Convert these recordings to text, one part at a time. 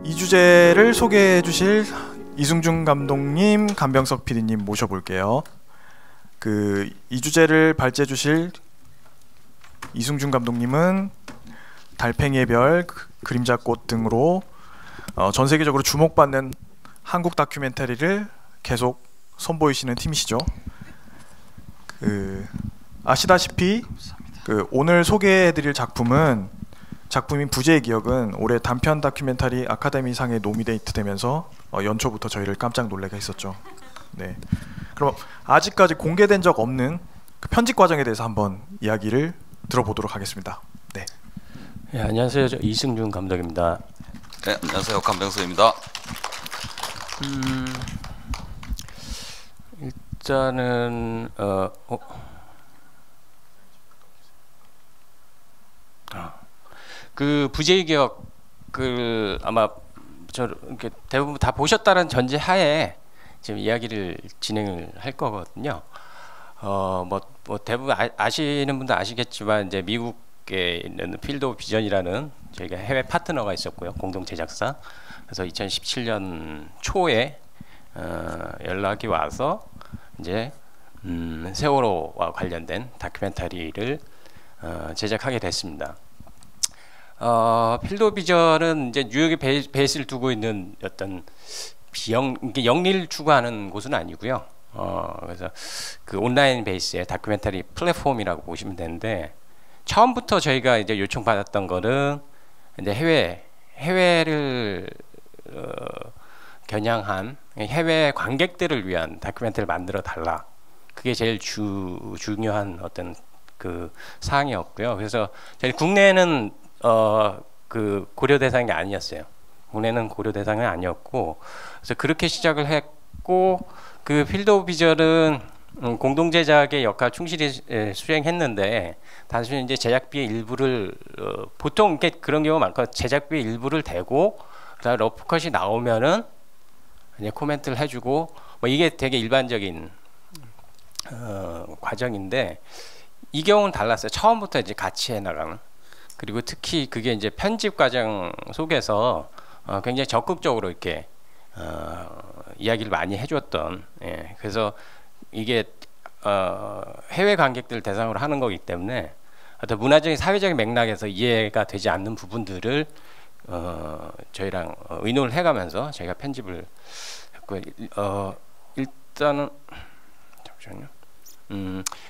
이 주제를 소개해 주실 이승준 감독님, 간병석 PD님 모셔볼게요. 이 주제를 발제해 주실 이승준 감독님은 달팽이의 별, 그림자꽃 등으로 전 세계적으로 주목받는 한국 다큐멘터리를 계속 선보이시는 팀이시죠. 아시다시피 오늘 소개해드릴 작품인 부재의 기억은 올해 단편 다큐멘터리 아카데미상에 노미네이트 되면서 연초부터 저희를 깜짝 놀라게 했었죠. 네. 그럼 아직까지 공개된 적 없는 그 편집 과정에 대해서 한번 이야기를 들어보도록 하겠습니다. 네. 네, 안녕하세요. 저 이승준 감독입니다. 네, 안녕하세요. 간병석입니다. 일단은 그 부재의 기억을 아마 이렇게 대부분 다 보셨다는 전제 하에 지금 이야기를 진행을 할 거거든요. 뭐 대부분 아시는 분도 아시겠지만 이제 미국에 있는 필드 오브 비전이라는 저희가 해외 파트너가 있었고요, 공동 제작사. 그래서 2017년 초에 연락이 와서 이제 세월호와 관련된 다큐멘터리를 제작하게 됐습니다. 필드 오브 비전은 이제 뉴욕에 베이스를 두고 있는 어떤 영리를 추구하는 곳은 아니고요. 그래서 그 온라인 베이스의 다큐멘터리 플랫폼이라고 보시면 되는데, 처음부터 저희가 이제 요청받았던 거는 이제 해외를 겨냥한 해외 관객들을 위한 다큐멘터리를 만들어 달라. 그게 제일 중요한 어떤 그 사항이었고요. 그래서 저희 국내에는 그 고려 대상이 아니었어요. 국내는 고려 대상이 아니었고, 그래서 그렇게 시작을 했고, 그 필드 오브 비전은 공동 제작의 역할 충실히 수행했는데, 단순히 이제 제작비의 일부를 보통 이렇게 그런 경우 많고, 제작비의 일부를 대고 그다음에 러프컷이 나오면은 이제 코멘트를 해주고, 뭐 이게 되게 일반적인 과정인데, 이 경우는 달랐어요. 처음부터 이제 같이 해나가는. 그리고 특히 그게 이제 편집 과정 속에서 굉장히 적극적으로 이렇게 이야기를 많이 해줬던, 그래서 이게 해외 관객들 대상으로 하는 거기 때문에 어떤 문화적인 사회적인 맥락에서 이해가 되지 않는 부분들을 저희랑 의논을 해가면서 저희가 편집을 했고요. 일단은 잠시만요.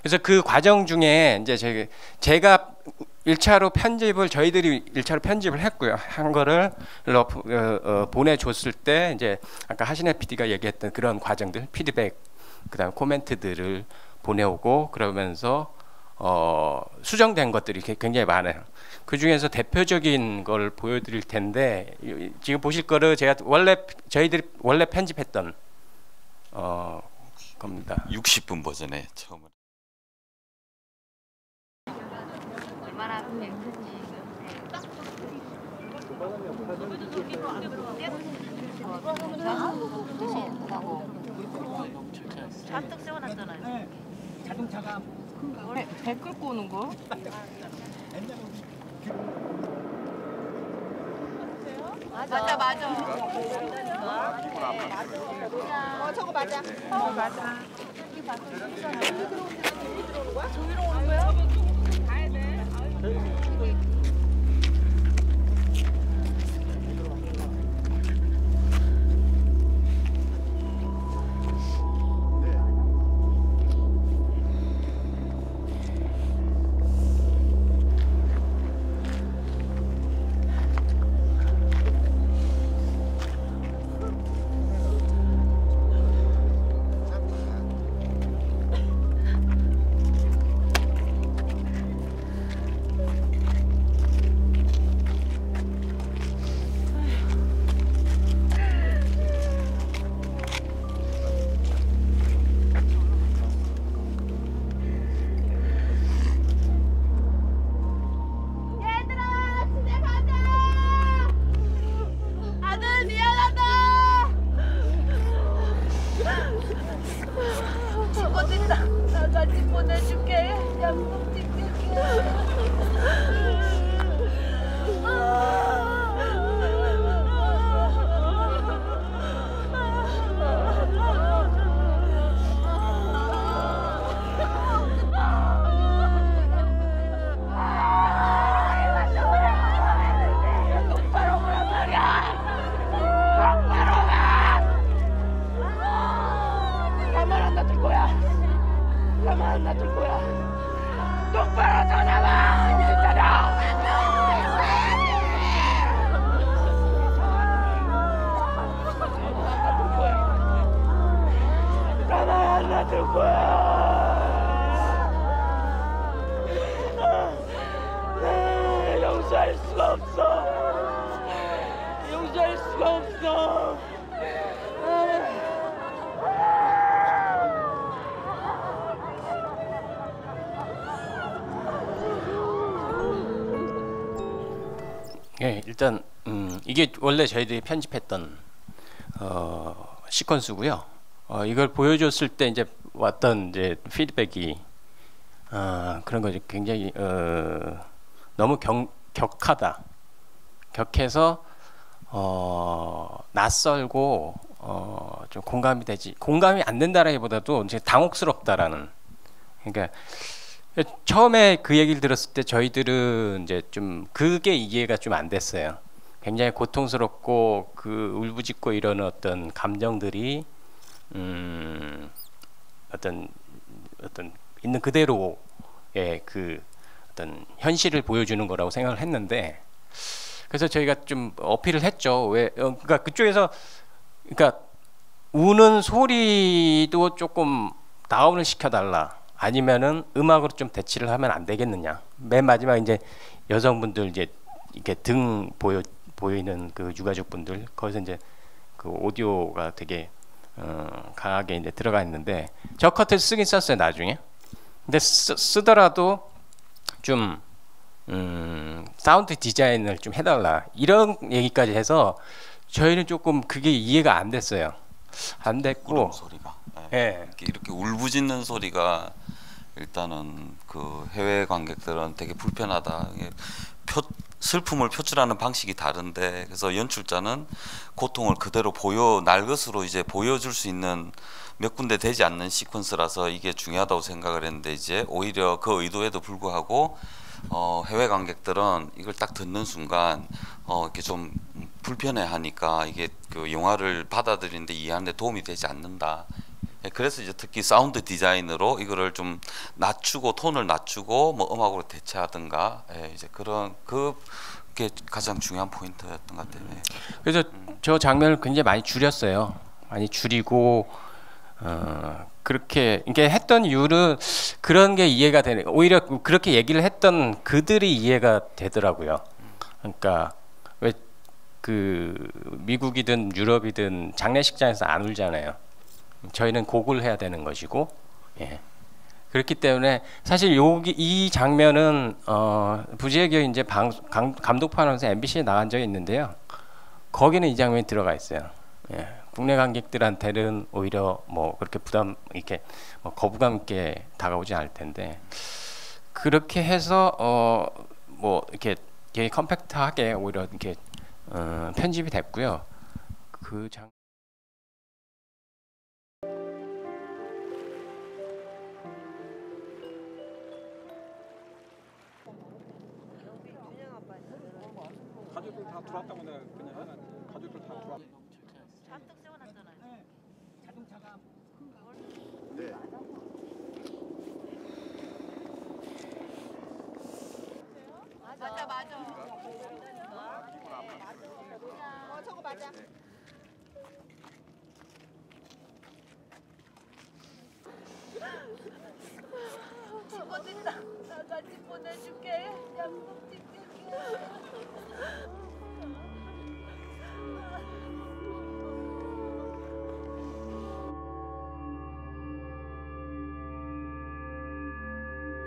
그래서 그 과정 중에 이제 제가 1차로 편집을 저희들이 1차로 편집을 했고요. 한 거를 보내줬을 때 이제 아까 하신혜 PD가 얘기했던 그런 과정들, 피드백, 그다음 코멘트들을 보내오고, 그러면서 수정된 것들이 굉장히 많아요. 그 중에서 대표적인 걸 보여드릴 텐데, 지금 보실 거를 제가 저희들이 원래 편집했던 겁니다. 60분 버전에 처음으로. 얼마나 잔뜩 세워놨잖아요. 자동차가 배 끌고 오는 거. 맞아. 저거 맞아. 맞아. 저기로 오는 거야? 가야 돼. 수가 없어. 용서할 수가 없어. 예, 일단 이게 원래 저희들이 편집했던 시퀀스고요. 이걸 보여줬을 때 이제 왔던 이제 피드백이 그런 거죠. 굉장히 너무 격하다. 격해서 낯설고 좀 공감이 안 된다라기보다도 이제 당혹스럽다라는. 그러니까 처음에 그 얘기를 들었을 때 저희들은 이제 좀 그게 이해가 좀 안 됐어요. 굉장히 고통스럽고 그 울부짖고 이러는 어떤 감정들이 어떤 있는 그대로의 그 어떤 현실을 보여주는 거라고 생각을 했는데, 그래서 저희가 좀 어필을 했죠. 왜 그러니까 그쪽에서 그러니까 우는 소리도 조금 다운을 시켜달라. 아니면은 음악으로 좀 대치를 하면 안 되겠느냐. 맨 마지막 이제 여성분들 이제 이렇게 등 보이는 그 유가족분들 거기서 이제 그 오디오가 되게 강하게 이제 들어가 있는데 저 컷을 쓰긴 썼어요 나중에. 근데 쓰더라도 좀 사운드 디자인을 좀 해달라 이런 얘기까지 해서 저희는 조금 그게 이해가 안 됐어요. 안 됐고 소리가 예. 이렇게 울부짖는 소리가 일단은 그 해외 관객들은 되게 불편하다. 슬픔을 표출하는 방식이 다른데, 그래서 연출자는 고통을 그대로 날 것으로 이제 보여줄 수 있는 몇 군데 되지 않는 시퀀스라서 이게 중요하다고 생각을 했는데, 이제 오히려 그 의도에도 불구하고 해외 관객들은 이걸 딱 듣는 순간 이렇게 좀 불편해하니까 이게 그 영화를 받아들이는데 이해하는데 도움이 되지 않는다. 그래서 이제 특히 사운드 디자인으로 이거를 좀 낮추고 톤을 낮추고 뭐 음악으로 대체하든가, 이제 그런 그게 가장 중요한 포인트였던 것 같아요. 그래서 저 장면을 굉장히 많이 줄였어요. 많이 줄이고 그렇게 이게 했던 이유는 그런 게 이해가 되는, 오히려 그렇게 얘기를 했던 그들이 이해가 되더라고요. 그러니까 왜 그 미국이든 유럽이든 장례식장에서 안 울잖아요. 저희는 곡을 해야 되는 것이고, 예. 그렇기 때문에 사실 이 장면은 부지의 기억 이제 감독판하면서 MBC에 나간 적이 있는데요. 거기는 이 장면이 들어가 있어요. 예. 국내 관객들한테는 오히려 뭐 그렇게 이렇게 뭐 거부감 있게 다가오지 않을 텐데, 그렇게 해서 뭐 이렇게 되게 컴팩트하게 오히려 이렇게 편집이 됐고요. 그 장 가족들 다 들어왔다고 내가 그냥 해놨는데 가족들 다 들어왔. 잔뜩 세워놨잖아요. 자동차가 맞아 맞아. 저거 맞아. 찍어준다. 나 같이 보내줄게. 약속 지킬게.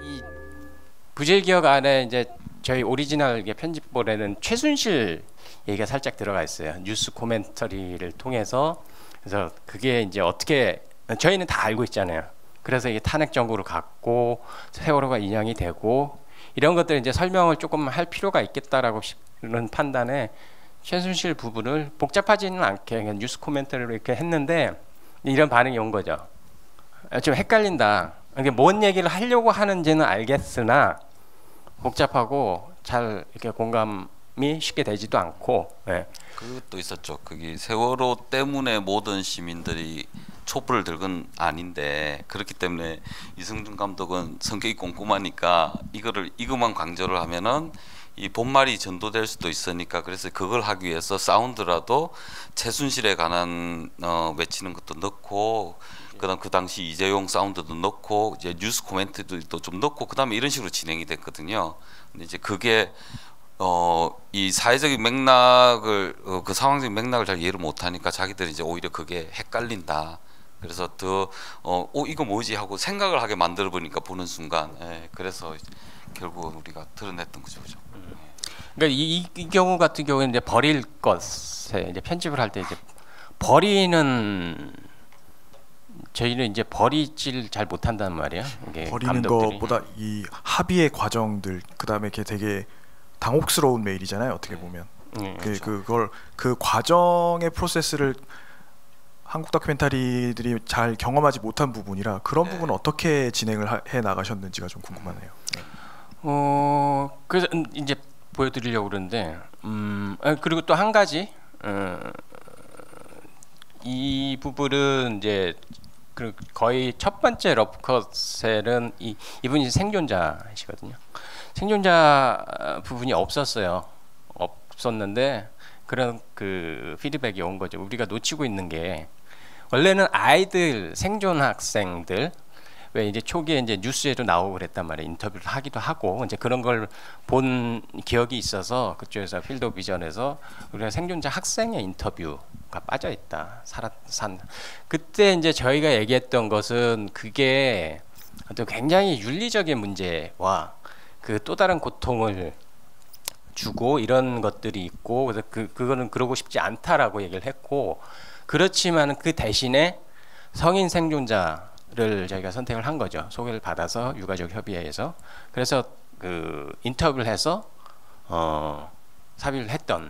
이 부재의 기억 안에 이제 저희 오리지널 편집본에는 최순실 얘기가 살짝 들어가 있어요. 뉴스 코멘터리를 통해서. 그래서 그게 이제 어떻게 저희는 다 알고 있잖아요. 그래서 이게 탄핵 정부로 갔고 세월호가 인양이 되고 이런 것들 이제 설명을 조금 할 필요가 있겠다라고 는 판단에 최순실 부분을 복잡하지는 않게 그냥 뉴스 코멘터리로 이렇게 했는데 이런 반응이 온 거죠. 좀 헷갈린다. 이게 뭔 얘기를 하려고 하는지는 알겠으나 복잡하고 잘 이렇게 공감이 쉽게 되지도 않고. 예. 그것도 있었죠. 그게 세월호 때문에 모든 시민들이 촛불을 들건 아닌데, 그렇기 때문에 이승준 감독은 성격이 꼼꼼하니까 이것만 강조를 하면은 이 본말이 전도될 수도 있으니까, 그래서 그걸 하기 위해서 사운드라도 최순실에 관한 외치는 것도 넣고, 그다음 그 당시 이재용 사운드도 넣고, 이제 뉴스 코멘트도 좀 넣고, 그다음에 이런 식으로 진행이 됐거든요. 근데 이제 그게 이 사회적인 맥락을 그 상황적인 맥락을 잘 이해를 못하니까 자기들이 이제 오히려 그게 헷갈린다. 그래서 더 이거 뭐지 하고 생각을 하게 만들어 보니까 보는 순간, 예, 그래서 결국 우리가 드러냈던 거죠, 그죠? 그러니까 이 경우 같은 경우에는 이제 버릴 것에 이제 편집을 할 때 이제 버리는 저희는 이제 버리질 잘 못한단 말이야. 이게 버리는 감독들이. 것보다 이 합의의 과정들 그다음에 이게 되게 당혹스러운 메일이잖아요. 어떻게 보면 그걸 그 과정의 프로세스를 한국 다큐멘터리들이 잘 경험하지 못한 부분이라 그런 네. 부분은 어떻게 진행을 해 나가셨는지가 좀 궁금하네요. 그래서 이제 보여드리려고 그러는데 그리고 또 한 가지 이 부분은 이제 거의 첫 번째 러프컷에는 이분이 생존자시거든요. 생존자 부분이 없었는데 그런 그 피드백이 온 거죠. 우리가 놓치고 있는 게 원래는 아이들 생존 학생들 왜 이제 초기에 이제 뉴스에도 나오고 그랬단 말이에요. 인터뷰를 하기도 하고 이제 그런 걸 본 기억이 있어서 그쪽에서 필드 오브 비전에서 우리가 생존자 학생의 인터뷰가 빠져 있다. 그때 이제 저희가 얘기했던 것은 그게 어떤 굉장히 윤리적인 문제와 그 또 다른 고통을 주고 이런 것들이 있고 그래서 그거는 그러고 싶지 않다라고 얘기를 했고 그렇지만 그 대신에 성인 생존자를 저희가 선택을 한 거죠. 소개를 받아서 유가족 협의회에서 그래서 그 인터뷰를 해서 삽입을 했던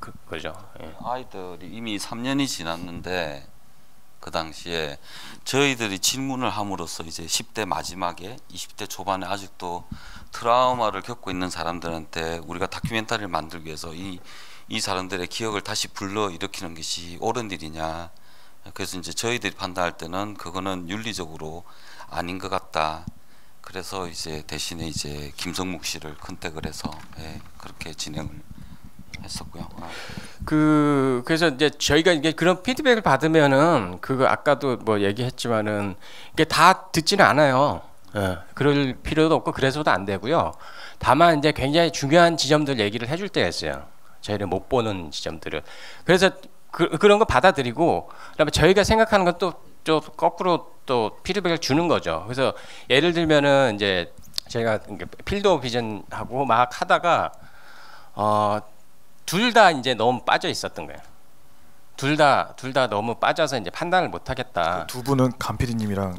그거죠. 예. 아이들이 이미 3년이 지났는데 그 당시에 저희들이 질문을 함으로써 이제 10대 마지막에 20대 초반에 아직도 트라우마를 겪고 있는 사람들한테 우리가 다큐멘터리를 만들기 위해서 이 사람들의 기억을 다시 불러 일으키는 것이 옳은 일이냐. 그래서 이제 저희들이 판단할 때는 그거는 윤리적으로 아닌 것 같다. 그래서 이제 대신에 이제 김성묵 씨를 컨택을 해서 그렇게 진행을 했었고요. 그래서 이제 저희가 이게 그런 피드백을 받으면은 그거 아까도 뭐 얘기했지만은 이게 다 듣지는 않아요. 그럴 필요도 없고 그래서도 안 되고요. 다만 이제 굉장히 중요한 지점들 얘기를 해줄 때가 있어요. 저희는 못 보는 지점들을. 그래서 그런 거 받아들이고 그다음에 저희가 생각하는 건 또 거꾸로 또 피드백을 주는 거죠. 그래서 예를 들면은 이제 제가 필드 오브 비전하고 막 하다가 둘 다 이제 너무 빠져 있었던 거예요. 둘 다 너무 빠져서 이제 판단을 못 하겠다. 두 분은 감피디님이랑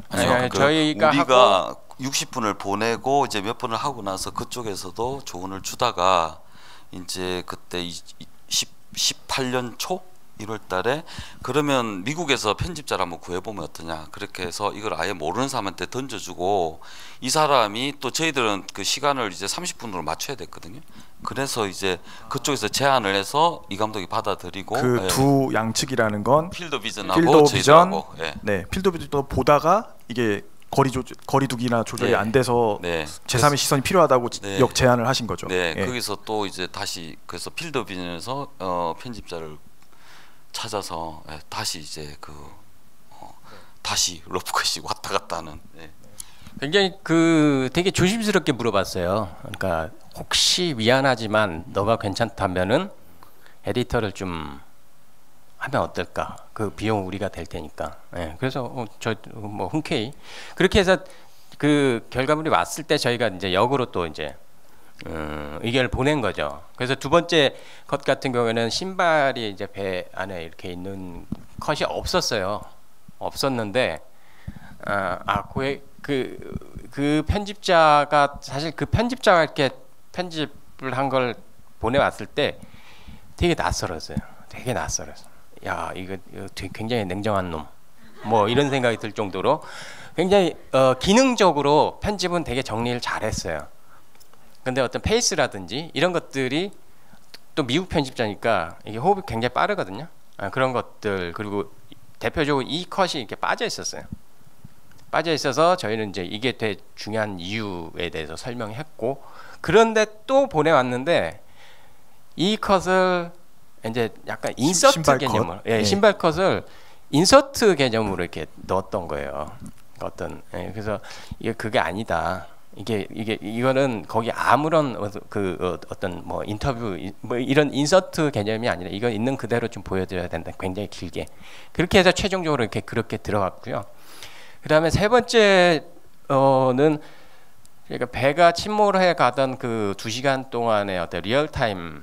저희가 우리가 60분을 보내고 이제 몇 분을 하고 나서 그쪽에서도 조언을 주다가 이제 그때 18년 초 1월 달에 그러면 미국에서 편집자를 한번 구해보면 어떠냐 그렇게 해서 이걸 아예 모르는 사람한테 던져주고 이 사람이 또 저희들은 그 시간을 이제 30분으로 맞춰야 됐거든요. 그래서 이제 그쪽에서 제안을 해서 이 감독이 받아들이고 그 두 양측이라는 건 필드 비전하고 필드 오브 비전, 저희들하고 네, 필드 오브 비전 보다가 이게 거리두기나 조절이 네. 안 돼서 네. 제3의 시선이 필요하다고 네. 역제안을 하신 거죠. 네, 예. 거기서 또 이제 다시 그래서 필드 오브 비전에서 편집자를 찾아서 다시 이제 다시 러프컷이 왔다 갔다 하는. 굉장히 되게 조심스럽게 물어봤어요. 그러니까 혹시 미안하지만 너가 괜찮다면은 에디터를 좀 하면 어떨까? 그 비용 우리가 될 테니까. 그래서 저 뭐 흔쾌히 그렇게 해서 그 결과물이 왔을 때 저희가 이제 역으로 또 이제 의견을 보낸 거죠. 그래서 두 번째 컷 같은 경우에는 신발이 이제 배 안에 이렇게 있는 컷이 없었어요. 없었는데 그 편집자가 사실 그 편집자가 이렇게 편집을 한 걸 보내왔을 때 되게 낯설었어요. 되게 낯설었어. 야 이거 되게 굉장히 냉정한 놈. 뭐 이런 생각이 들 정도로 굉장히 기능적으로 편집은 되게 정리를 잘했어요. 근데 어떤 페이스라든지 이런 것들이 또 미국 편집자니까 이게 호흡이 굉장히 빠르거든요. 그런 것들 그리고 대표적으로 이 컷이 이렇게 빠져 있었어요. 빠져 있어서 저희는 이제 이게 되게 중요한 이유에 대해서 설명했고 그런데 또 보내왔는데 이 컷을 이제 약간 인서트 신발 개념으로 컷? 신발 컷을 인서트 개념으로 이렇게 넣었던 거예요. 그래서 이게 그게 아니다. 이거는 거기 아무런 어떤 뭐 인터뷰 뭐 이런 인서트 개념이 아니라 이거 있는 그대로 좀 보여드려야 된다. 굉장히 길게 그렇게 해서 최종적으로 이렇게 그렇게 들어갔고요. 그다음에 세 번째는 그러니까 배가 침몰해 가던 그 2시간 동안의 어떤 리얼타임으로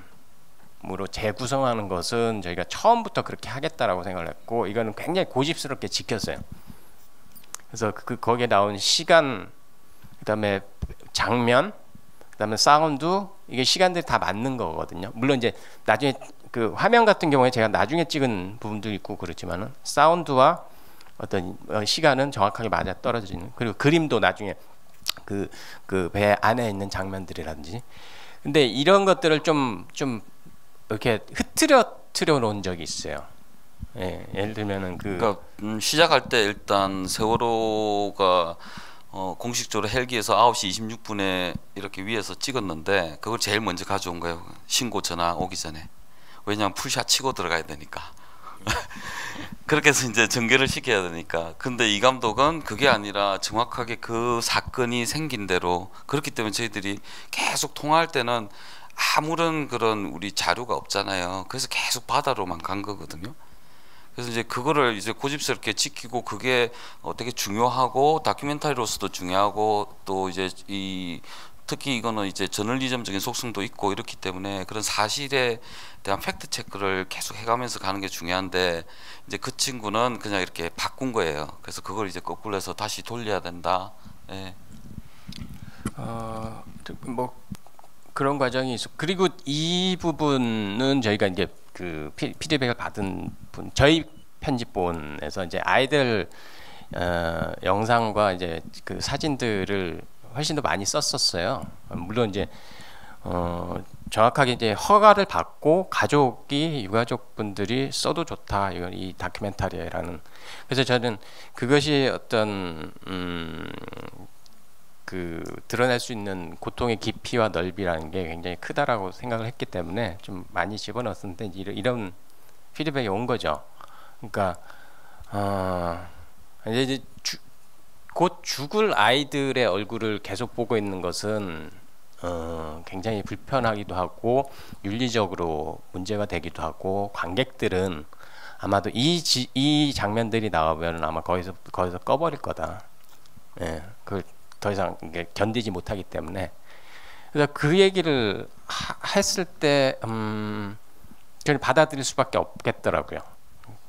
재구성하는 것은 저희가 처음부터 그렇게 하겠다라고 생각을 했고 이거는 굉장히 고집스럽게 지켰어요. 그래서 거기에 나온 시간, 그다음에 장면, 그다음에 사운드 이게 시간들이 다 맞는 거거든요. 물론 이제 나중에 그 화면 같은 경우에 제가 나중에 찍은 부분도 있고 그렇지만은 사운드와 어떤 시간은 정확하게 맞아 떨어지는. 그리고 그림도 나중에 그 배 안에 있는 장면들이라든지. 근데 이런 것들을 좀 이렇게 흐트려 놓은 적이 있어요. 예, 예를 들면은 그러니까 시작할 때 일단 세월호가 공식적으로 헬기에서 9시 26분에 이렇게 위에서 찍었는데 그걸 제일 먼저 가져온 거예요. 신고 전화 오기 전에. 왜냐하면 풀샷 치고 들어가야 되니까. 그렇게 해서 이제 전개를 시켜야 되니까. 근데 이 감독은 그게 아니라 정확하게 그 사건이 생긴 대로 그렇기 때문에 저희들이 계속 통화할 때는 아무런 그런 우리 자료가 없잖아요. 그래서 계속 바다로만 간 거거든요. 그래서 이제 그거를 이제 고집스럽게 지키고 그게 되게 중요하고 다큐멘터리로서도 중요하고 또 이제 특히 이거는 이제 저널리즘적인 속성도 있고 이렇기 때문에 그런 사실에 대한 팩트 체크를 계속 해가면서 가는 게 중요한데 이제 그 친구는 그냥 이렇게 바꾼 거예요. 그래서 그걸 이제 거꾸로 해서 다시 돌려야 된다. 예. 뭐 그런 과정이 있어. 그리고 이 부분은 저희가 이제 그 피드백을 받은 분, 저희 편집본에서 이제 아이들 영상과 이제 그 사진들을 훨씬 더 많이 썼었어요. 물론 이제 정확하게 이제 허가를 받고 가족이 유가족분들이 써도 좋다. 이건 이 다큐멘터리라는. 그래서 저는 그것이 어떤 그 드러낼 수 있는 고통의 깊이와 넓이라는 게 굉장히 크다라고 생각을 했기 때문에 좀 많이 집어넣었는데 이런 피드백이 온 거죠. 그러니까 이제 곧 죽을 아이들의 얼굴을 계속 보고 있는 것은 굉장히 불편하기도 하고 윤리적으로 문제가 되기도 하고 관객들은 아마도 이 장면들이 나오면 아마 거기서 꺼버릴 거다. 예, 그걸 더 이상 견디지 못하기 때문에. 그래서 그 얘기를 했을 때 저는 받아들일 수밖에 없겠더라고요.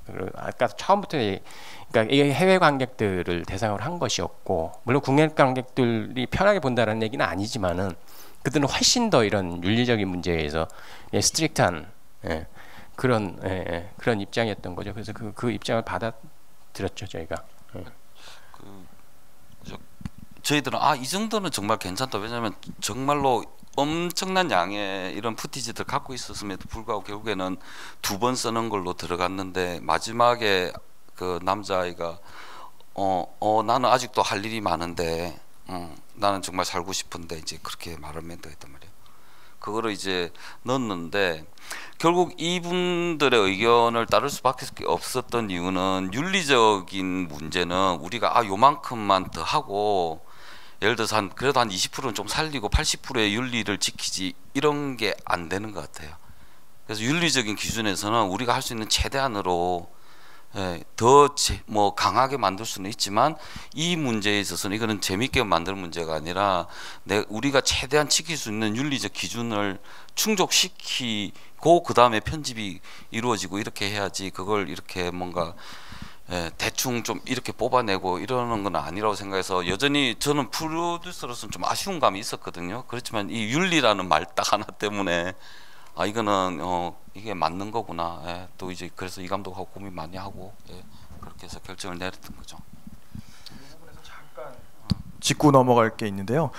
그리고 아까 처음부터 그러니까 이게 해외 관객들을 대상으로 한 것이었고, 물론 국내 관객들이 편하게 본다는 얘기는 아니지만은 그들은 훨씬 더 이런 윤리적인 문제에서 스트릭트한 그런 입장이었던 거죠. 그래서 그 입장을 받아들였죠 저희가. 저희들은 이 정도는 정말 괜찮다. 왜냐하면 정말로 엄청난 양의 이런 푸티지들 갖고 있었음에도 불구하고 결국에는 2번 쓰는 걸로 들어갔는데 마지막에 그 남자아이가 나는 아직도 할 일이 많은데 나는 정말 살고 싶은데 이제 그렇게 말을 멘트했단 말이에요. 그거를 이제 넣었는데 결국 이분들의 의견을 따를 수밖에 없었던 이유는 윤리적인 문제는 우리가 요만큼만 더 하고 예를 들어서 그래도 한 20%는 좀 살리고 80%의 윤리를 지키지 이런 게 안 되는 것 같아요. 그래서 윤리적인 기준에서는 우리가 할 수 있는 최대한으로 더 강하게 만들 수는 있지만 이 문제에 있어서는 이거는 재밌게 만드는 문제가 아니라 우리가 최대한 지킬 수 있는 윤리적 기준을 충족시키고 그 다음에 편집이 이루어지고 이렇게 해야지 그걸 이렇게 뭔가 대충 좀 이렇게 뽑아내고 이러는 건 아니라고 생각해서 여전히 저는 프로듀서로서는 좀 아쉬운 감이 있었거든요. 그렇지만 이 윤리라는 말 딱 하나 때문에 이거는 이게 맞는 거구나. 또 이제 그래서 이 감독하고 고민 많이 하고 그렇게 해서 결정을 내렸던 거죠. 이 부분에서 잠깐 짚고 넘어갈 게 있는데요.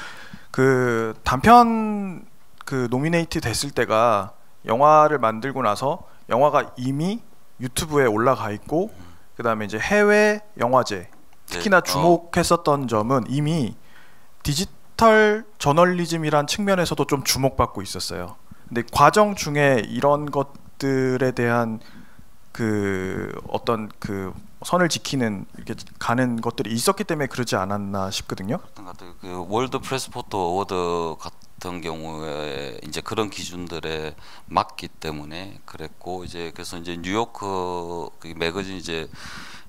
그 단편 그 노미네이트 됐을 때가 영화를 만들고 나서 영화가 이미 유튜브에 올라가 있고 그다음에 이제 해외 영화제 특히나 주목했었던 점은 이미 디지털 저널리즘이란 측면에서도 좀 주목받고 있었어요. 근데 과정 중에 이런 것들에 대한 그 어떤 그 선을 지키는 이렇게 가는 것들이 있었기 때문에 그러지 않았나 싶거든요. 그런 것 같아요. 그 월드 프레스 포토 어워드 같은 경우에 이제 그런 기준들에 맞기 때문에 그랬고, 이제 그래서 이제 뉴요크 그 매거진 이제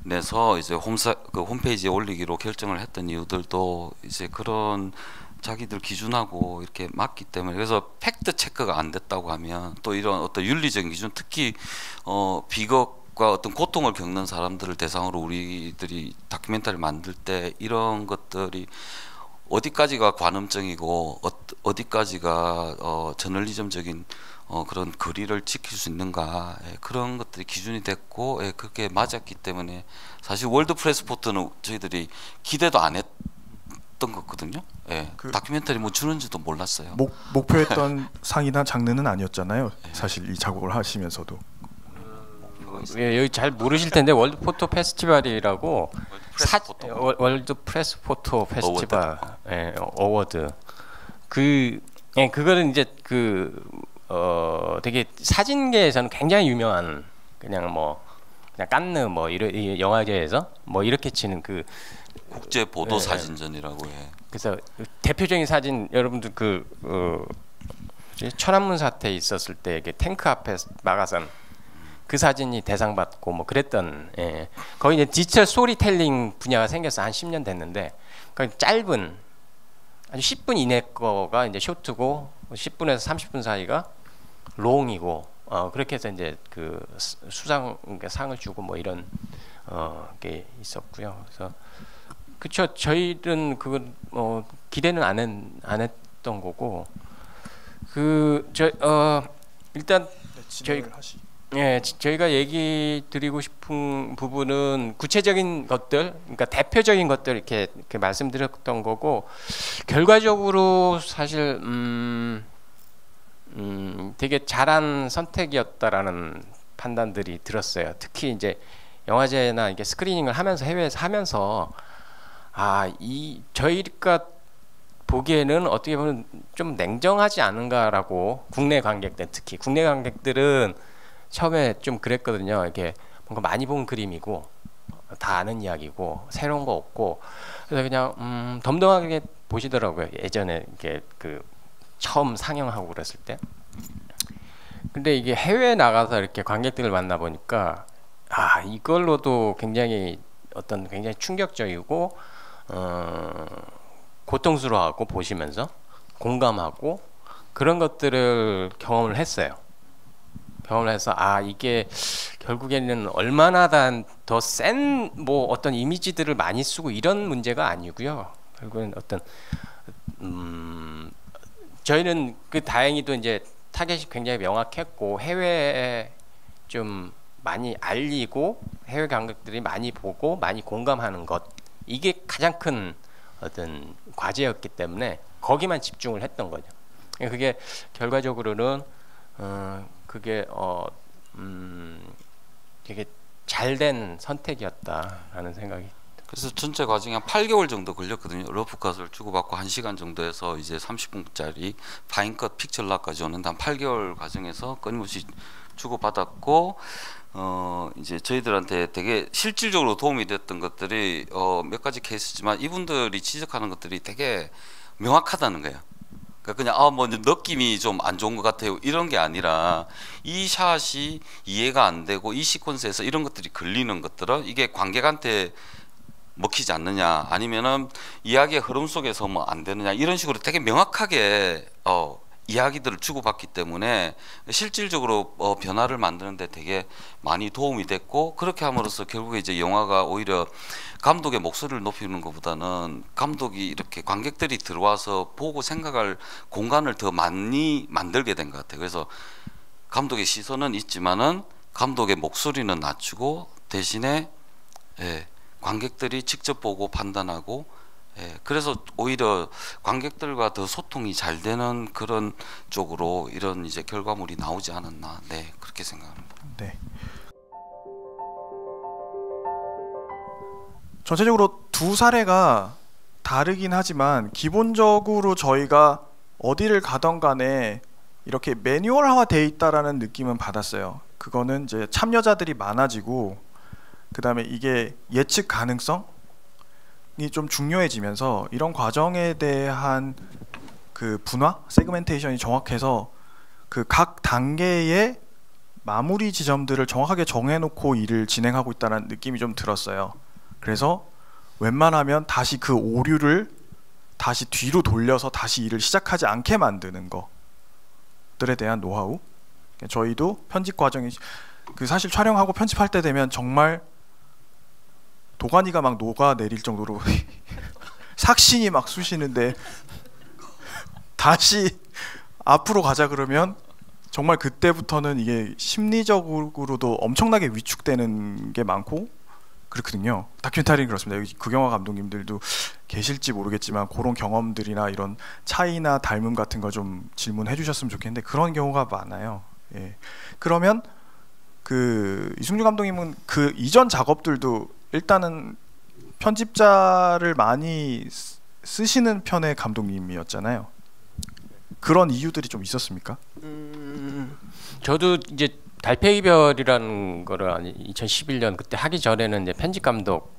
내서 이제 홈페이지에 올리기로 결정을 했던 이유들도 이제 그런 자기들 기준하고 이렇게 맞기 때문에, 그래서 팩트 체크가 안 됐다고 하면 또 이런 어떤 윤리적인 기준, 특히 비극과 어떤 고통을 겪는 사람들을 대상으로 우리들이 다큐멘터리를 만들 때 이런 것들이 어디까지가 관음증이고 어디까지가 저널리즘적인 그런 거리를 지킬 수 있는가, 그런 것들이 기준이 됐고, 그렇게 맞았기 때문에 사실 월드 프레스 포트는 저희들이 기대도 안 했던 거거든요. 다큐멘터리 뭐 주는지도 몰랐어요. 목표했던 상이나 장르는 아니었잖아요. 사실 이 작업을 하시면서도. 여기 잘 모르실 텐데 월드 포토 페스티벌이라고 월드 프레스 포토 페스티벌 어워드 그거는 이제 되게 사진계에서는 굉장히 유명한 그냥 깐느 이런 영화제에서 이렇게 치는 그 국제 보도 사진전이라고 해. 그래서 대표적인 사진, 여러분들 천안문 사태 있었을 때 이게 탱크 앞에 막아선 그 사진이 대상 받고 그랬던, 거의 이제 디지털 스토리텔링 분야가 생겨서 한 10년 됐는데, 그러니까 짧은 아주 10분 이내 거가 이제 쇼트고 10분에서 30분 사이가 롱이고, 그렇게 해서 이제 그 수상 상을 주고 이런 게 있었고요. 그래서 그쵸, 저희는 그건 기대는 안 했던 거고, 일단 저희가 얘기 드리고 싶은 부분은 구체적인 것들, 그러니까 대표적인 것들 이렇게 말씀드렸던 거고, 결과적으로 사실 되게 잘한 선택이었다라는 판단들이 들었어요. 특히 이제 영화제나 이게 스크리닝을 하면서 해외에서 하면서 저희가 보기에는 어떻게 보면 좀 냉정하지 않은가라고, 국내 관객들, 특히 국내 관객들은 처음에 좀 그랬거든요. 이게 뭔가 많이 본 그림이고 다 아는 이야기고 새로운 거 없고, 그래서 그냥 덤덤하게 보시더라고요. 예전에 이게 처음 상영하고 그랬을 때. 근데 이게 해외에 나가서 이렇게 관객들을 만나 보니까 이걸로도 굉장히 굉장히 충격적이고 고통스러워하고, 보시면서 공감하고 그런 것들을 경험을 했어요. 경험을 해서 이게 결국에는 얼마나 더 센 어떤 이미지들을 많이 쓰고 이런 문제가 아니고요. 결국엔 저희는 다행히도 이제 타겟이 굉장히 명확했고, 해외에 좀 많이 알리고 해외 관객들이 많이 보고 많이 공감하는 것, 이게 가장 큰 어떤 과제였기 때문에 거기만 집중을 했던 거죠. 그게 결과적으로는 그게 되게 잘된 선택이었다라는 생각이. 그래서 전체 과정이 한 8개월 정도 걸렸거든요. 러프컷을 주고받고 1시간 정도에서 이제 30분짜리 파인컷 픽처라까지 오는데 한 8개월 과정에서 끊임없이 주고받았고, 이제 저희들한테 되게 실질적으로 도움이 됐던 것들이 몇 가지 케이스지만, 이분들이 지적하는 것들이 되게 명확하다는 거예요. 그러니까 그냥 느낌이 좀 안 좋은 것 같아요, 이런 게 아니라 이 샷이 이해가 안 되고 이 시퀀스에서 이런 것들이 걸리는 것들은 이게 관객한테 먹히지 않느냐, 아니면은 이야기의 흐름 속에서 안 되느냐, 이런 식으로 되게 명확하게 이야기들을 주고받기 때문에 실질적으로 변화를 만드는데 되게 많이 도움이 됐고, 그렇게 함으로써 결국에 이제 영화가 오히려 감독의 목소리를 높이는 것보다는 감독이 이렇게 관객들이 들어와서 보고 생각할 공간을 더 많이 만들게 된 것 같아요. 그래서 감독의 시선은 있지만은 감독의 목소리는 낮추고, 대신에 관객들이 직접 보고 판단하고, 그래서 오히려 관객들과 더 소통이 잘 되는 그런 쪽으로 이런 이제 결과물이 나오지 않았나, 그렇게 생각합니다. 네. 전체적으로 두 사례가 다르긴 하지만 기본적으로 저희가 어디를 가던 간에 이렇게 매뉴얼화되어 있다라는 느낌은 받았어요. 그거는 이제 참여자들이 많아지고 그다음에 이게 예측 가능성이 좀 중요해지면서 이런 과정에 대한 그 분화, 세그멘테이션이 정확해서 그 각 단계의 마무리 지점들을 정확하게 정해놓고 일을 진행하고 있다는 느낌이 좀 들었어요. 그래서 웬만하면 다시 그 오류를 다시 뒤로 돌려서 다시 일을 시작하지 않게 만드는 것들에 대한 노하우. 저희도 편집 과정이 그 사실 촬영하고 편집할 때 되면 정말 도가니가 막 녹아내릴 정도로 삭신이 막 쑤시는데 다시 앞으로 가자 그러면 정말 그때부터는 이게 심리적으로도 엄청나게 위축되는 게 많고 그렇거든요. 다큐멘터리는 그렇습니다. 여기 구경화 감독님들도 계실지 모르겠지만 그런 경험들이나 이런 차이나 닮음 같은 거 좀 질문해 주셨으면 좋겠는데 그런 경우가 많아요. 예. 그러면 그 이승주 감독님은 그 이전 작업들도 일단은 편집자를 많이 쓰시는 편의 감독님이었잖아요. 그런 이유들이 좀 있었습니까? 저도 이제 달팽이별이라는 거를 2011년 그때 하기 전에는 이제 편집 감독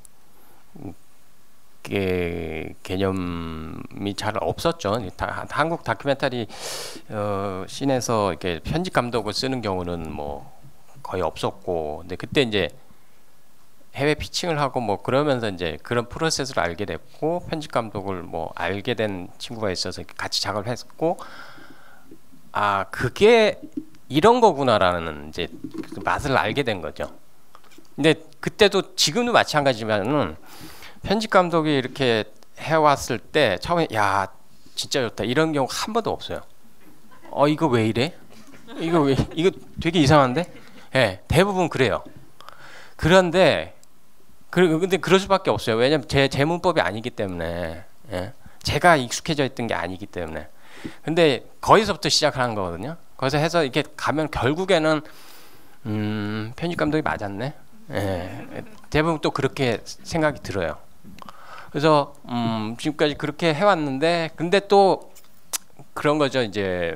개념이 잘 없었죠. 한국 다큐멘터리 씬에서 이렇게 편집 감독을 쓰는 경우는 뭐 거의 없었고, 근데 그때 이제 해외 피칭을 하고 뭐 그러면서 이제 그런 프로세스를 알게 됐고, 편집 감독을 뭐 알게 된 친구가 있어서 같이 작업을 했고, 아 그게 이런 거구나라는 이제 그 맛을 알게 된 거죠. 근데 그때도 지금도 마찬가지지만은 편집 감독이 이렇게 해왔을 때 처음에 야 진짜 좋다 이런 경우 한 번도 없어요. 이거 왜 이래? 이거 되게 이상한데? 예, 대부분 그래요. 그런데 근데 그럴 수밖에 없어요. 왜냐면 제 문법이 아니기 때문에, 예, 제가 익숙해져 있던 게 아니기 때문에. 근데 거기서부터 시작하는 거거든요. 거기서 해서 이렇게 가면 결국에는 편집 감독이 맞았네. 예, 대부분 또 그렇게 생각이 들어요. 그래서 지금까지 그렇게 해왔는데, 근데 또 그런 거죠. 이제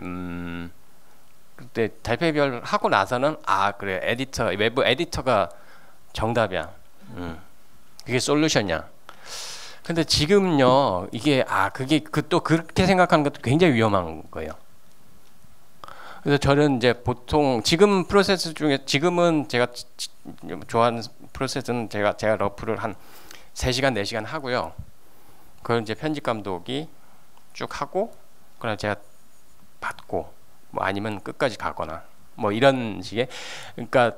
그때 달팽이별 하고 나서는 아 그래 에디터 외부 에디터가 정답이야. 그게 솔루션이야. 근데 지금요 이게 그게 또 그렇게 생각하는 것도 굉장히 위험한 거예요. 그래서 저는 이제 보통 지금 프로세스 중에 지금은 제가 좋아하는 프로세스는 제가 러프를 한 3시간 4시간 하고요. 그걸 이제 편집 감독이 쭉 하고 그럼 제가 받고 뭐 아니면 끝까지 가거나 뭐 이런 식의, 그러니까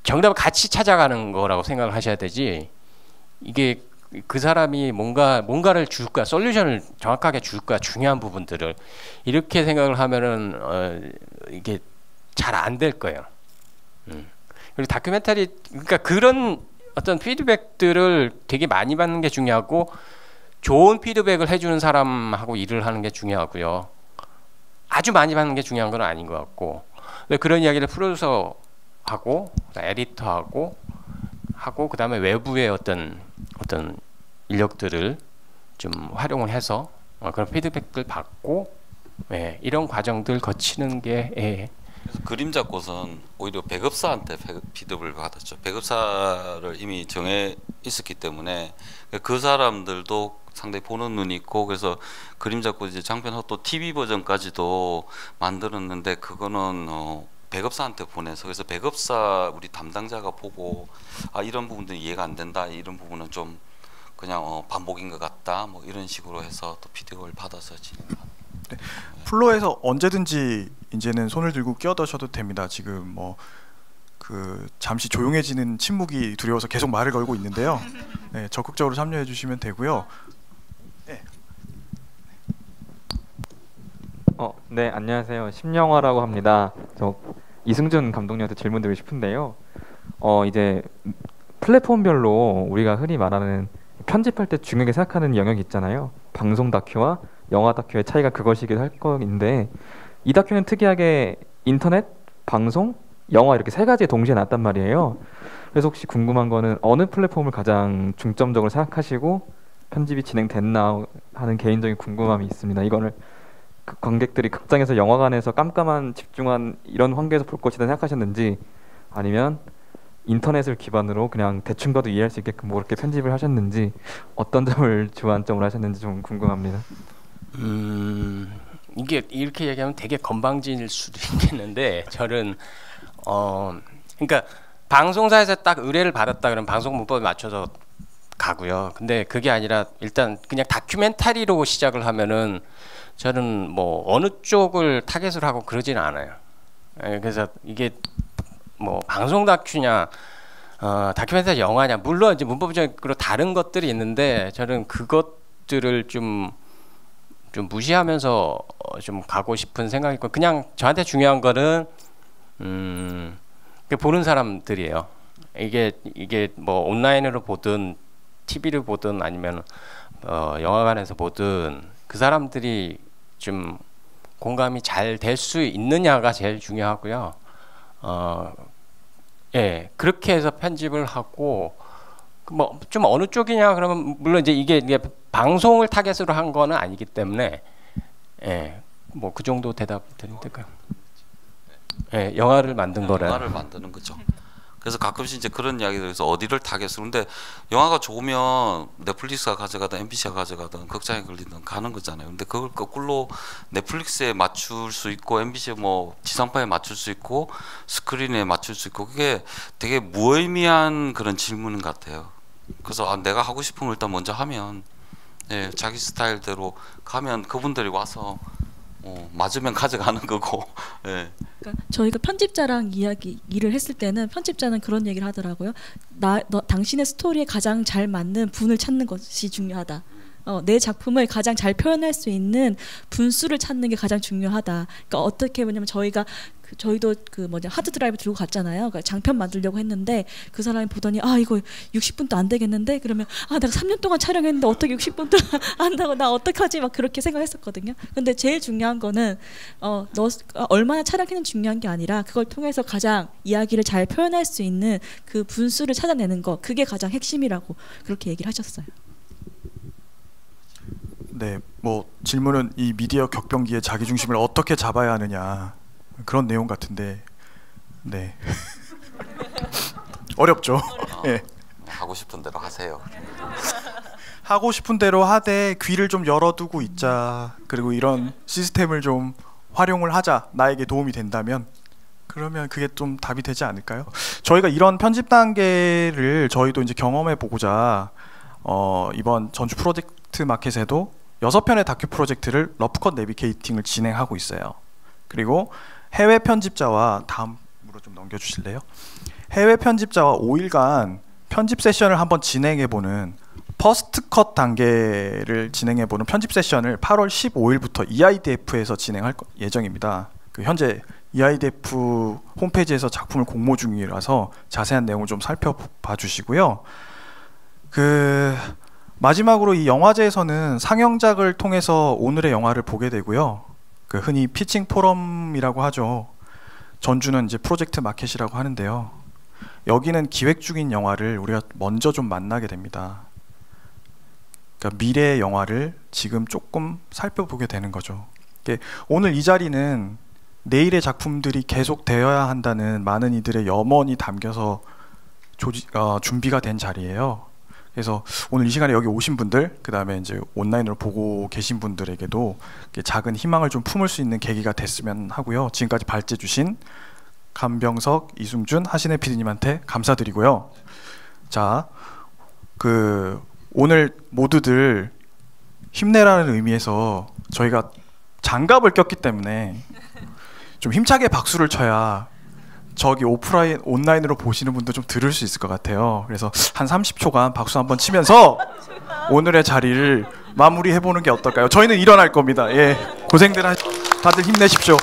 정답을 같이 찾아가는 거라고 생각을 하셔야 되지, 이게 그 사람이 뭔가를 줄까, 솔루션을 정확하게 줄까, 중요한 부분들을 이렇게 생각을 하면은 이게 잘 안 될 거예요. 그리고 다큐멘터리, 그러니까 그런 어떤 피드백들을 되게 많이 받는 게 중요하고, 좋은 피드백을 해주는 사람하고 일을 하는 게 중요하고요. 아주 많이 받는 게 중요한 건 아닌 것 같고, 근데 그런 이야기를 프로듀서하고 에디터하고 그 다음에 외부의 어떤 인력들을 좀 활용을 해서 그런 피드백들 받고, 예, 이런 과정들 거치는 게, 예. 그래서 그림자 꽃은 오히려 배급사한테 피드백을 받았죠. 배급사를 이미 정해 있었기 때문에 그 사람들도 상당히 보는 눈이 있고, 그래서 그림자 꽃 이제 장편하고 또 TV 버전까지도 만들었는데 그거는 배급사한테 보내서, 그래서 배급사 우리 담당자가 보고 이런 부분들이 이해가 안 된다, 이런 부분은 좀 그냥 반복인 것 같다, 뭐 이런 식으로 해서 또 피드백을 받아서 진행합니다. 네. 플로에서 언제든지 이제는 손을 들고 끼어드셔도 됩니다. 지금 뭐 그 잠시 조용해지는 침묵이 두려워서 계속 말을 걸고 있는데요. 네, 적극적으로 참여해 주시면 되고요. 네. 네, 안녕하세요. 심영화라고 합니다. 저 이승준 감독님한테 질문 드리고 싶은데요. 이제 플랫폼별로 우리가 흔히 말하는 편집할 때 중요하게 생각하는 영역이 있잖아요. 방송 다큐와 영화 다큐의 차이가 그것이기도 할 것인데, 이 다큐는 특이하게 인터넷, 방송, 영화 이렇게 3가지에 동시에 나왔단 말이에요. 그래서 혹시 궁금한 거는 어느 플랫폼을 가장 중점적으로 생각하시고 편집이 진행됐나 하는 개인적인 궁금함이 있습니다. 이거를 관객들이 극장에서 영화관에서 깜깜한 집중한 이런 환경에서 볼 것이다 생각하셨는지, 아니면 인터넷을 기반으로 그냥 대충 봐도 이해할 수 있게끔 뭐 그렇게 편집을 하셨는지 어떤 점을 주안점으로 하셨는지 좀 궁금합니다. 이게 이렇게 얘기하면 되게 건방진일 수도 있겠는데 저는 그러니까 방송사에서 딱 의뢰를 받았다 그러면 방송 문법에 맞춰서 가고요. 근데 그게 아니라 일단 그냥 다큐멘터리로 시작을 하면은 저는 뭐 어느 쪽을 타겟으로 하고 그러지는 않아요. 그래서 이게 뭐 방송 다큐냐 다큐멘터리 영화냐 물론 이제 문법적으로 다른 것들이 있는데 저는 그것들을 좀 무시하면서 좀 가고 싶은 생각이 있고 그냥 저한테 중요한 거는 보는 사람들이에요. 이게 뭐 온라인으로 보든 TV를 보든 아니면 영화관에서 보든 그 사람들이 좀 공감이 잘 될 수 있느냐가 제일 중요하고요. 예, 그렇게 해서 편집을 하고 뭐 좀 어느 쪽이냐 그러면 물론 이제 이게 방송을 타겟으로 한 거는 아니기 때문에 예, 뭐 그 정도 대답 드리면 될까요? 예, 영화를 만든 거라. 영화를 만드는 거죠. 그래서 가끔씩 이제 그런 이야기를 해서 어디를 타겟으로 근데 영화가 좋으면 넷플릭스가 가져가든 MBC가 가져가든 극장에 걸리든 가는 거잖아요. 근데 그걸 거꾸로 넷플릭스에 맞출 수 있고 MBC 뭐 지상파에 맞출 수 있고 스크린에 맞출 수 있고 그게 되게 무의미한 그런 질문 같아요. 그래서 내가 하고 싶은 걸 일단 먼저 하면 예, 자기 스타일대로 가면 그분들이 와서 맞으면 가져가는 거고. 예. 그러니까 저희가 편집자랑 일을 했을 때는 편집자는 그런 얘기를 하더라고요. 당신의 스토리에 가장 잘 맞는 분을 찾는 것이 중요하다. 내 작품을 가장 잘 표현할 수 있는 분수를 찾는 게 가장 중요하다. 그러니까 어떻게 보냐면 저희도 하드 드라이브 들고 갔잖아요. 그러니까 장편 만들려고 했는데 그 사람이 보더니 이거 60분도 안 되겠는데 그러면 내가 3년 동안 촬영했는데 어떻게 60분도 한다고 나 어떡하지 막 그렇게 생각했었거든요. 근데 제일 중요한 거는 얼마나 촬영했는 중요한 게 아니라 그걸 통해서 가장 이야기를 잘 표현할 수 있는 그 분수를 찾아내는 거 그게 가장 핵심이라고 그렇게 얘기를 하셨어요. 네, 뭐 질문은 이 미디어 격변기의 자기 중심을 어떻게 잡아야 하느냐 그런 내용 같은데, 네 어렵죠. 네. 하고 싶은 대로 하세요. 하고 싶은 대로 하되 귀를 좀 열어두고 있자. 그리고 이런 시스템을 좀 활용을 하자. 나에게 도움이 된다면 그러면 그게 좀 답이 되지 않을까요? 저희가 이런 편집 단계를 저희도 이제 경험해 보고자 이번 전주 프로젝트 마켓에도 6편의 다큐 프로젝트를 러프컷 내비게이팅을 진행하고 있어요. 그리고 해외 편집자와 다음으로 좀 넘겨주실래요? 해외 편집자와 5일간 편집 세션을 한번 진행해보는 퍼스트 컷 단계를 진행해보는 편집 세션을 8월 15일부터 EIDF에서 진행할 예정입니다. 현재 EIDF 홈페이지에서 작품을 공모 중이라서 자세한 내용을 좀 살펴봐 주시고요. 마지막으로 이 영화제에서는 상영작을 통해서 오늘의 영화를 보게 되고요. 흔히 피칭 포럼이라고 하죠. 전주는 이제 프로젝트 마켓이라고 하는데요. 여기는 기획 중인 영화를 우리가 먼저 좀 만나게 됩니다. 그러니까 미래의 영화를 지금 조금 살펴보게 되는 거죠. 오늘 이 자리는 내일의 작품들이 계속 되어야 한다는 많은 이들의 염원이 담겨서 준비가 된 자리예요. 그래서 오늘 이 시간에 여기 오신 분들, 그 다음에 이제 온라인으로 보고 계신 분들에게도 작은 희망을 좀 품을 수 있는 계기가 됐으면 하고요. 지금까지 발제해주신 감병석, 이승준, 하신혜 PD님한테 감사드리고요. 자, 오늘 모두들 힘내라는 의미에서 저희가 장갑을 꼈기 때문에 좀 힘차게 박수를 쳐야 저기 온라인으로 보시는 분도 좀 들을 수 있을 것 같아요. 그래서 한 30초간 박수 한번 치면서 오늘의 자리를 마무리해보는 게 어떨까요? 저희는 일어날 겁니다. 예, 고생들 다들 힘내십시오.